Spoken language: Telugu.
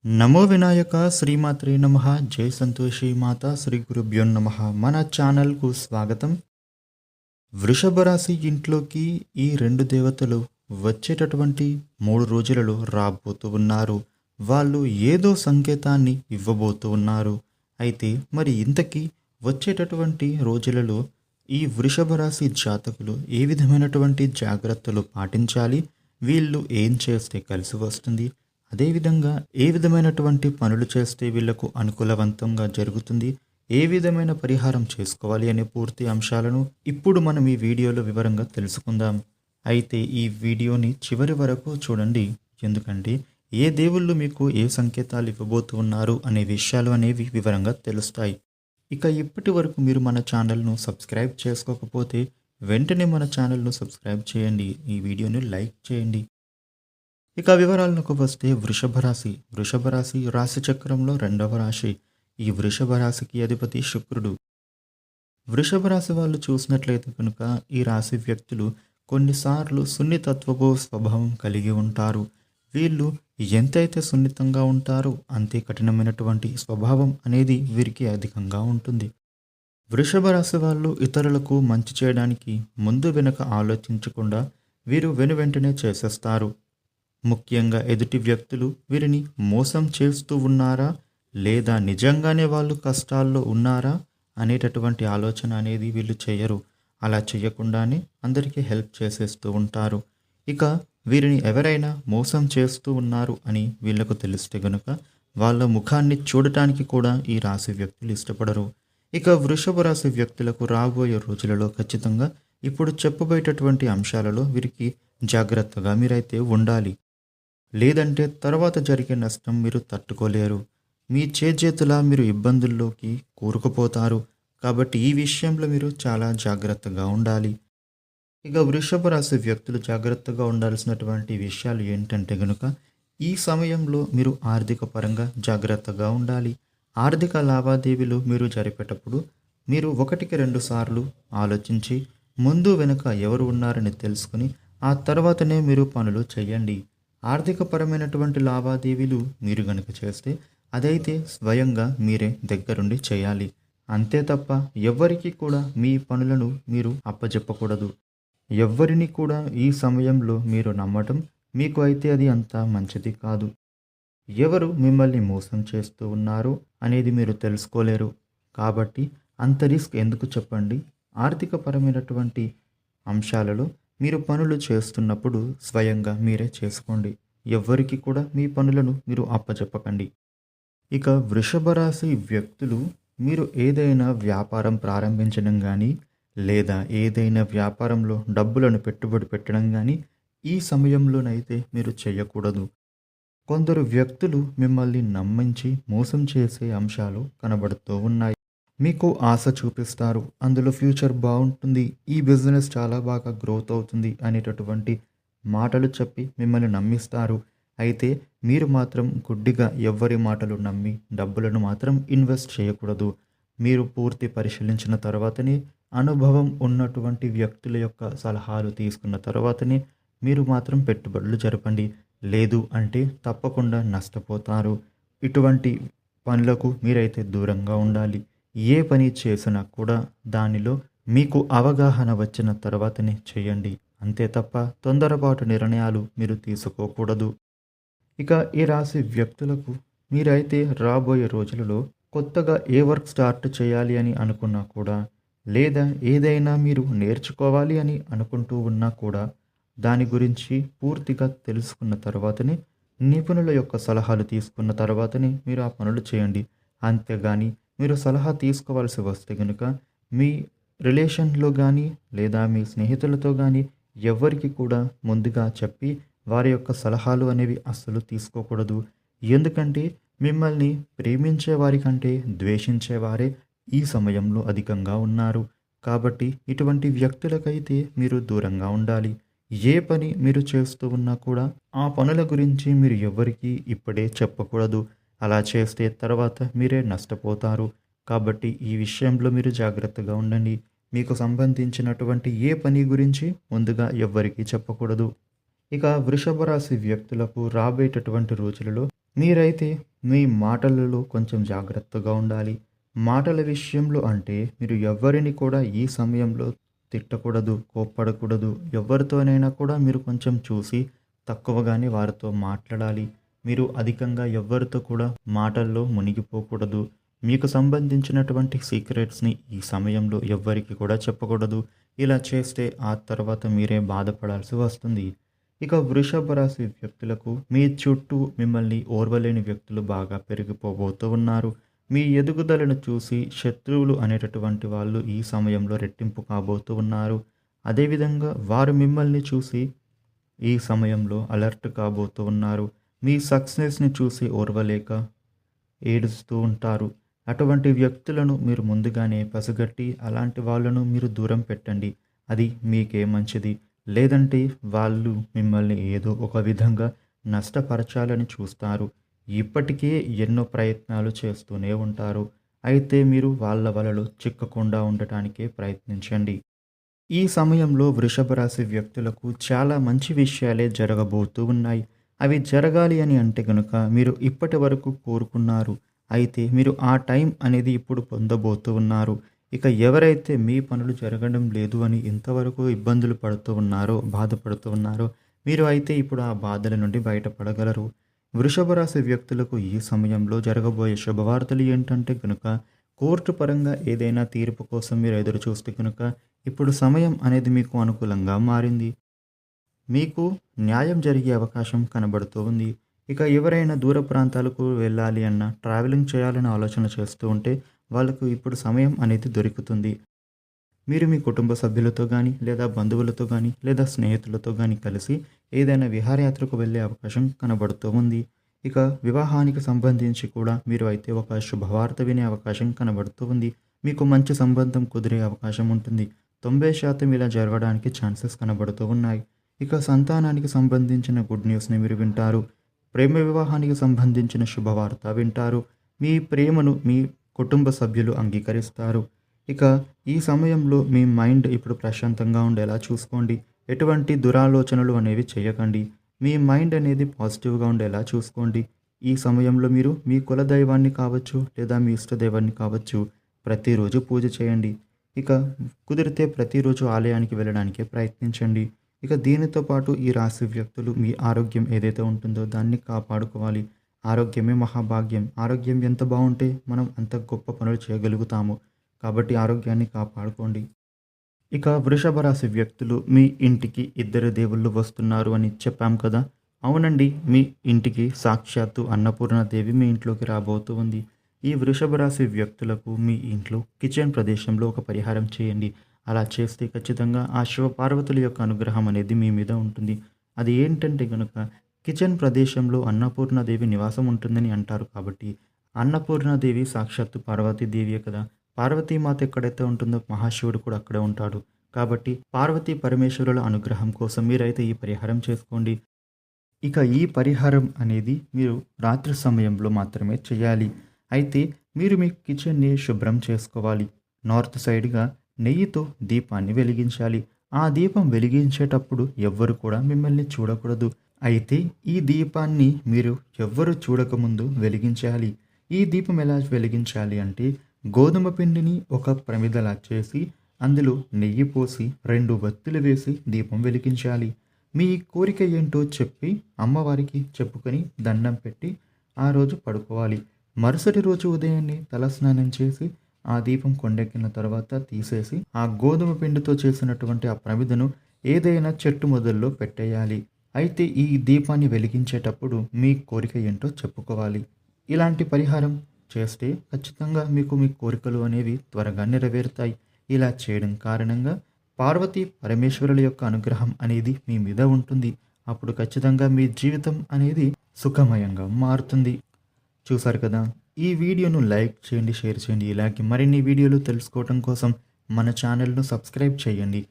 నమో వినాయక శ్రీమాత్రే నమః జై సంతోషి మాత శ్రీ గురుభ్యో నమః. మన ఛానల్కు స్వాగతం. వృషభ రాశి ఇంట్లోకి ఈ రెండు దేవతలు వచ్చేటటువంటి 3 రోజులలో రాబోతూ ఉన్నారు. వాళ్ళు ఏదో సంకేతాన్ని ఇవ్వబోతూ ఉన్నారు. అయితే మరి ఇంతకీ వచ్చేటటువంటి రోజులలో ఈ వృషభ రాశి జాతకులు ఏ విధమైనటువంటి జాగ్రత్తలు పాటించాలి, వీళ్ళు ఏం చేస్తే కలిసి వస్తుంది, అదేవిధంగా ఏ విధమైనటువంటి పనులు చేస్తే వీళ్లకు అనుకూలవంతంగా జరుగుతుంది, ఏ విధమైన పరిహారం చేసుకోవాలి అనే పూర్తి అంశాలను ఇప్పుడు మనం ఈ వీడియోలో వివరంగా తెలుసుకుందాం. అయితే ఈ వీడియోని చివరి వరకు చూడండి, ఎందుకంటే ఏ దేవుళ్ళు మీకు ఏ సంకేతాలు ఇవ్వబోతూ ఉన్నారు అనే విషయాలు అనేవి వివరంగా తెలుస్తాయి. ఇక ఇప్పటి వరకు మీరు మన ఛానల్ను సబ్స్క్రైబ్ చేసుకోకపోతే వెంటనే మన ఛానల్ను సబ్స్క్రైబ్ చేయండి, ఈ వీడియోని లైక్ చేయండి. ఇక వివరాలకు వస్తే వృషభ రాశి రాశి చక్రంలో 2వ రాశి. ఈ వృషభ రాశికి అధిపతి శుక్రుడు. వృషభ రాశి వాళ్ళు చూసినట్లయితే కనుక ఈ రాశి వ్యక్తులు కొన్నిసార్లు సున్నితత్వపు స్వభావం కలిగి ఉంటారు. వీళ్ళు ఎంతైతే సున్నితంగా ఉంటారో అంతే కఠినమైనటువంటి స్వభావం అనేది వీరికి అధికంగా ఉంటుంది. వృషభ రాశి వాళ్ళు ఇతరులకు మంచి చేయడానికి ముందు వెనుక ఆలోచించకుండా వీరు వెనువెంటనే చేసేస్తారు. ముఖ్యంగా ఎదుటి వ్యక్తులు వీరిని మోసం చేస్తూ ఉన్నారా, లేదా నిజంగానే వాళ్ళు కష్టాల్లో ఉన్నారా అనేటటువంటి ఆలోచన అనేది వీళ్ళు చేయరు. అలా చేయకుండానే అందరికీ హెల్ప్ చేసేస్తూ ఉంటారు. ఇక వీరిని ఎవరైనా మోసం చేస్తూ ఉన్నారు అని వీళ్లకు తెలిస్తే గనుక వాళ్ళ ముఖాన్ని చూడటానికి కూడా ఈ రాశి వ్యక్తులు ఇష్టపడరు. ఇక వృషభ రాశి వ్యక్తులకు రాబోయే రోజులలో ఖచ్చితంగా ఇప్పుడు చెప్పబోయేటటువంటి అంశాలలో వీరికి జాగ్రత్తగా మీరైతే ఉండాలి. లేదంటే తర్వాత జరిగే నష్టం మీరు తట్టుకోలేరు. మీ చేజేతులా మీరు ఇబ్బందుల్లోకి కూరుకుపోతారు. కాబట్టి ఈ విషయంలో మీరు చాలా జాగ్రత్తగా ఉండాలి. ఇక వృషభ రాశి వ్యక్తులు జాగ్రత్తగా ఉండాల్సినటువంటి విషయాలు ఏంటంటే గనుక ఈ సమయంలో మీరు ఆర్థిక పరంగా జాగ్రత్తగా ఉండాలి. ఆర్థిక లావాదేవీలు మీరు జరిపేటప్పుడు మీరు 1-2 సార్లు ఆలోచించి ముందు వెనుక ఎవరు ఉన్నారని తెలుసుకుని ఆ తర్వాతనే మీరు పనులు చేయండి. ఆర్థికపరమైనటువంటి లావాదేవీలు మీరు గనుక చేస్తే అదైతే స్వయంగా మీరే దగ్గరుండి చేయాలి. అంతే తప్ప ఎవ్వరికి కూడా మీ పనులను మీరు అప్పజెప్పకూడదు. ఎవ్వరిని కూడా ఈ సమయంలో మీరు నమ్మటం మీకు అయితే అది అంత మంచిది కాదు. ఎవరు మిమ్మల్ని మోసం చేస్తూ ఉన్నారు అనేది మీరు తెలుసుకోలేరు. కాబట్టి అంత రిస్క్ ఎందుకు చెప్పండి. ఆర్థికపరమైనటువంటి అంశాలలో మీరు పనులు చేస్తున్నప్పుడు స్వయంగా మీరే చేసుకోండి. ఎవ్వరికి కూడా మీ పనులను మీరు అప్పచెప్పకండి. ఇక వృషభ రాశి వ్యక్తులు మీరు ఏదైనా వ్యాపారం ప్రారంభించడం కానీ, లేదా ఏదైనా వ్యాపారంలో డబ్బులను పెట్టుబడి పెట్టడం కానీ ఈ సమయంలోనైతే మీరు చేయకూడదు. కొందరు వ్యక్తులు మిమ్మల్ని నమ్మించి మోసం చేసే అంశాలు కనబడుతూ ఉన్నాయి. మీకు ఆశ చూపిస్తారు, అందులో ఫ్యూచర్ బాగుంటుంది, ఈ బిజినెస్ చాలా బాగా గ్రోత్ అవుతుంది అనేటటువంటి మాటలు చెప్పి మిమ్మల్ని నమ్మిస్తారు. అయితే మీరు మాత్రం గుడ్డిగా ఎవ్వరి మాటలు నమ్మి డబ్బులను మాత్రం ఇన్వెస్ట్ చేయకూడదు. మీరు పూర్తి పరిశీలించిన తర్వాతనే, అనుభవం ఉన్నటువంటి వ్యక్తుల యొక్క సలహాలు తీసుకున్న తర్వాతనే మీరు మాత్రం పెట్టుబడులు జరపండి. లేదు అంటే తప్పకుండా నష్టపోతారు. ఇటువంటి పనులకు మీరైతే దూరంగా ఉండాలి. ఏ పని చేసినా కూడా దానిలో మీకు అవగాహన వచ్చిన తర్వాతనే చేయండి. అంతే తప్ప తొందరపాటు నిర్ణయాలు మీరు తీసుకోకూడదు. ఇక ఈ రాశి వ్యక్తులకు మీరైతే రాబోయే రోజులలో కొత్తగా ఏ వర్క్ స్టార్ట్ చేయాలి అని అనుకున్నా కూడా, లేదా ఏదైనా మీరు నేర్చుకోవాలి అని అనుకుంటూ ఉన్నా కూడా దాని గురించి పూర్తిగా తెలుసుకున్న తర్వాతనే, నిపుణుల యొక్క సలహాలు తీసుకున్న తర్వాతనే మీరు ఆ పనులు చేయండి. అంతేగాని మీరు సలహా తీసుకోవాల్సి వస్తే కనుక మీ రిలేషన్లో కానీ, లేదా మీ స్నేహితులతో కానీ ఎవరికి కూడా ముందుగా చెప్పి వారి యొక్క సలహాలు అనేవి అస్సలు తీసుకోకూడదు. ఎందుకంటే మిమ్మల్ని ప్రేమించే వారి కంటే ద్వేషించేవారే ఈ సమయంలో అధికంగా ఉన్నారు. కాబట్టి ఇటువంటి వ్యక్తులకైతే మీరు దూరంగా ఉండాలి. ఏ పని మీరు చేస్తూ ఉన్నా కూడా ఆ పనుల గురించి మీరు ఎవరికీ ఇప్పుడే చెప్పకూడదు. అలా చేస్తే తర్వాత మీరే నష్టపోతారు. కాబట్టి ఈ విషయంలో మీరు జాగ్రత్తగా ఉండండి. మీకు సంబంధించినటువంటి ఏ పని గురించి ముందుగా ఎవ్వరికీ చెప్పకూడదు. ఇక వృషభ రాశి వ్యక్తులకు రాబోయేటటువంటి రోజులలో మీరైతే మీ మాటలలో కొంచెం జాగ్రత్తగా ఉండాలి. మాటల విషయంలో అంటే మీరు ఎవ్వరిని కూడా ఈ సమయంలో తిట్టకూడదు, కోప్పడకూడదు. ఎవరితోనైనా కూడా మీరు కొంచెం చూసి తక్కువగానే వారితో మాట్లాడాలి. మీరు అధికంగా ఎవ్వరితో కూడా మాటల్లో మునిగిపోకూడదు. మీకు సంబంధించినటువంటి సీక్రెట్స్‌ని ఈ సమయంలో ఎవ్వరికి కూడా చెప్పకూడదు. ఇలా చేస్తే ఆ తర్వాత మీరే బాధపడాల్సి వస్తుంది. ఇక వృషభ రాశి వ్యక్తులకు మీ చుట్టూ మిమ్మల్ని ఓర్వలేని వ్యక్తులు బాగా పెరిగిపోబోతూ ఉన్నారు. మీ ఎదుగుదలను చూసి శత్రువులు అనేటటువంటి వాళ్ళు ఈ సమయంలో రెట్టింపు కాబోతూ ఉన్నారు. అదేవిధంగా వారు మిమ్మల్ని చూసి ఈ సమయంలో అలర్ట్ కాబోతూ ఉన్నారు. మీ సక్సెస్‌ని చూసి ఓర్వలేక ఏడుస్తూ ఉంటారు. అటువంటి వ్యక్తులను మీరు ముందుగానే పసిగట్టి అలాంటి వాళ్ళను మీరు దూరం పెట్టండి. అది మీకే మంచిది. లేదంటే వాళ్ళు మిమ్మల్ని ఏదో ఒక విధంగా నష్టపరచాలని చూస్తారు. ఇప్పటికే ఎన్నో ప్రయత్నాలు చేస్తూనే ఉంటారు. అయితే మీరు వాళ్ళ వలలో చిక్కకుండా ఉండటానికే ప్రయత్నించండి. ఈ సమయంలో వృషభ రాశి వ్యక్తులకు చాలా మంచి విషయాలే జరగబోతూ ఉన్నాయి. అవి జరగాలి అని అంటే గనుక మీరు ఇప్పటి వరకు కోరుకున్నారు. అయితే మీరు ఆ టైం అనేది ఇప్పుడు పొందబోతూ ఉన్నారు. ఇక ఎవరైతే మీ పనులు జరగడం లేదు అని ఇంతవరకు ఇబ్బందులు పడుతూ ఉన్నారో, బాధపడుతూ ఉన్నారో, మీరు అయితే ఇప్పుడు ఆ బాధల నుండి బయటపడగలరు. వృషభ రాశి వ్యక్తులకు ఈ సమయంలో జరగబోయే శుభవార్తలు ఏంటంటే కనుక కోర్టు పరంగా ఏదైనా తీర్పు కోసం మీరు ఎదురు చూస్తే కనుక ఇప్పుడు సమయం అనేది మీకు అనుకూలంగా మారింది. మీకు న్యాయం జరిగే అవకాశం కనబడుతూ ఉంది. ఇక ఎవరైనా దూర ప్రాంతాలకు వెళ్ళాలి అన్నా, ట్రావెలింగ్ చేయాలని ఆలోచన చేస్తూ ఉంటే వాళ్ళకు ఇప్పుడు సమయం అనేది దొరుకుతుంది. మీరు మీ కుటుంబ సభ్యులతో గానీ, లేదా బంధువులతో గానీ, లేదా స్నేహితులతో గానీ కలిసి ఏదైనా విహారయాత్రకు వెళ్ళే అవకాశం కనబడుతూ ఉంది. ఇక వివాహానికి సంబంధించి కూడా మీరు అయితే ఒక శుభవార్త వినే అవకాశం కనబడుతూ ఉంది. మీకు మంచి సంబంధం కుదిరే అవకాశం ఉంటుంది. 90% ఇలా జరగడానికి ఛాన్సెస్ కనబడుతూ ఉన్నాయి. ఇక సంతానానికి సంబంధించిన గుడ్ న్యూస్‌ని మీరు వింటారు. ప్రేమ వివాహానికి సంబంధించిన శుభవార్త వింటారు. మీ ప్రేమను మీ కుటుంబ సభ్యులు అంగీకరిస్తారు. ఇక ఈ సమయంలో మీ మైండ్ ఇప్పుడు ప్రశాంతంగా ఉండేలా చూసుకోండి. ఎటువంటి దురాలోచనలు అనేవి చేయకండి. మీ మైండ్ అనేది పాజిటివ్‌గా ఉండేలా చూసుకోండి. ఈ సమయంలో మీరు మీ కులదైవాన్ని కావచ్చు, లేదా మీ ఇష్టదైవాన్ని కావచ్చు, ప్రతిరోజు పూజ చేయండి. ఇక కుదిరితే ప్రతిరోజు ఆలయానికి వెళ్ళడానికి ప్రయత్నించండి. ఇక దీనితో పాటు ఈ రాశి వ్యక్తులు మీ ఆరోగ్యం ఏదైతే ఉంటుందో దాన్ని కాపాడుకోవాలి. ఆరోగ్యమే మహాభాగ్యం. ఆరోగ్యం ఎంత బావుంటే మనం అంత గొప్ప పనులు చేయగలుగుతాము. కాబట్టి ఆరోగ్యాన్ని కాపాడుకోండి. ఇక వృషభ రాశి వ్యక్తులు మీ ఇంటికి ఇద్దరు దేవుళ్ళు వస్తున్నారు అని చెప్పాం కదా! అవునండి. మీ ఇంటికి సాక్షాత్తు అన్నపూర్ణాదేవి మీ ఇంట్లోకి రాబోతూ ఉంది. ఈ వృషభ రాశి వ్యక్తులకు మీ ఇంట్లో కిచెన్ ప్రదేశంలో ఒక పరిహారం చేయండి. అలా చేస్తే ఖచ్చితంగా ఆ శివ పార్వతుల యొక్క అనుగ్రహం అనేది మీ మీద ఉంటుంది. అది ఏంటంటే గనుక కిచెన్ ప్రదేశంలో అన్నపూర్ణాదేవి నివాసం ఉంటుందని అంటారు కాబట్టి, అన్నపూర్ణాదేవి సాక్షాత్తు పార్వతీదేవియే కదా! పార్వతీమాత ఎక్కడైతే ఉంటుందో మహాశివుడు కూడా అక్కడే ఉంటాడు. కాబట్టి పార్వతీ పరమేశ్వరుల అనుగ్రహం కోసం మీరైతే ఈ పరిహారం చేసుకోండి. ఇక ఈ పరిహారం అనేది మీరు రాత్రి సమయంలో మాత్రమే చేయాలి. అయితే మీరు మీ కిచెన్‌ని శుభ్రం చేసుకోవాలి. నార్త్ సైడ్‌గా నెయ్యితో దీపాన్ని వెలిగించాలి. ఆ దీపం వెలిగించేటప్పుడు ఎవ్వరు కూడా మిమ్మల్ని చూడకూడదు. అయితే ఈ దీపాన్ని మీరు ఎవ్వరు చూడకముందు వెలిగించాలి. ఈ దీపం ఎలా వెలిగించాలి అంటే గోధుమ పిండిని ఒక ప్రమిదలా చేసి అందులో నెయ్యి పోసి 2 వత్తులు వేసి దీపం వెలిగించాలి. మీ కోరిక ఏంటో చెప్పి అమ్మవారికి చెప్పుకొని దండం పెట్టి ఆ రోజు పడుకోవాలి. మరుసటి రోజు ఉదయాన్నే తలస్నానం చేసి ఆ దీపం కొండెక్కిన తర్వాత తీసేసి ఆ గోధుమ పిండితో చేసినటువంటి ఆ ప్రమిదను ఏదైనా చెట్టు మొదల్లో పెట్టేయాలి. అయితే ఈ దీపాన్ని వెలిగించేటప్పుడు మీ కోరిక ఏంటో చెప్పుకోవాలి. ఇలాంటి పరిహారం చేస్తే ఖచ్చితంగా మీకు మీ కోరికలు అనేవి త్వరగా నెరవేరుతాయి. ఇలా చేయడం కారణంగా పార్వతీ పరమేశ్వరుల యొక్క అనుగ్రహం అనేది మీ మీద ఉంటుంది. అప్పుడు ఖచ్చితంగా మీ జీవితం అనేది సుఖమయంగా మారుతుంది. చూసారు కదా! ఈ వీడియోను లైక్ చేయండి, షేర్ చేయండి. ఇలాగే మరిన్ని వీడియోలు తెలుసుకోవడం కోసం మన ఛానల్‌ను సబ్స్క్రైబ్ చేయండి.